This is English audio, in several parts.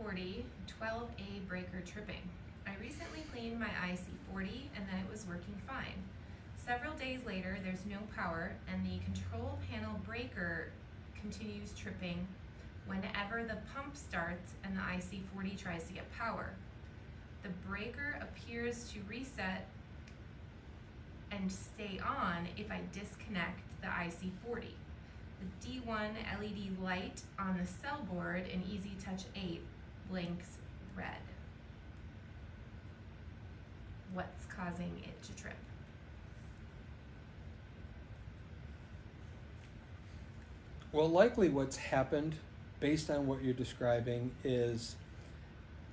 ic40 12A breaker tripping. I recently cleaned my ic40 and then it was working fine. Several days later, there's no power and the control panel breaker continues tripping whenever the pump starts and the ic40 tries to get power. The breaker appears to reset and stay on if I disconnect the ic40. The D1 LED light on the cell board in Easy Touch 8 blinks red. What's causing it to trip? Well, likely what's happened, based on what you're describing, is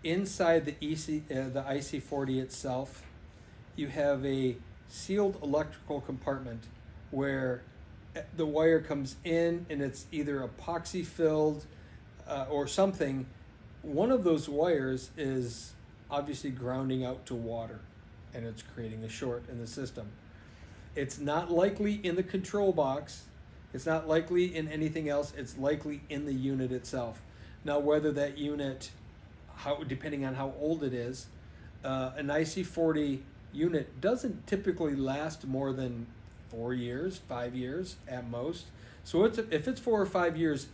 inside the ic40 itself, you have a sealed electrical compartment where the wire comes in and it's either epoxy filled or something. One of those wires is obviously grounding out to water and it's creating a short in the system. It's not likely in the control box. It's not likely in anything else. It's likely in the unit itself. Now, whether that unit, depending on how old it is, an ic40 unit doesn't typically last more than 4 years, 5 years at most. So if it's 4 or 5 years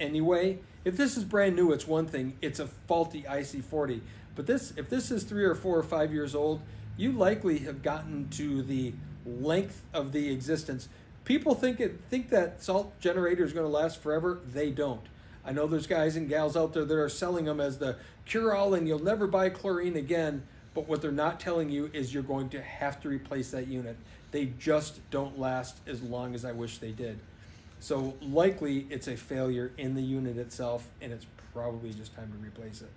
anyway, if this is brand new, it's one thing. It's a faulty ic40. But if this is 3 or 4 or 5 years old, you likely have gotten to the length of the existence. People think that salt generator is going to last forever. They don't. I know there's guys and gals out there that are selling them as the cure-all and you'll never buy chlorine again. But what they're not telling you is you're going to have to replace that unit. They just don't last as long as I wish they did. So likely it's a failure in the unit itself and it's probably just time to replace it.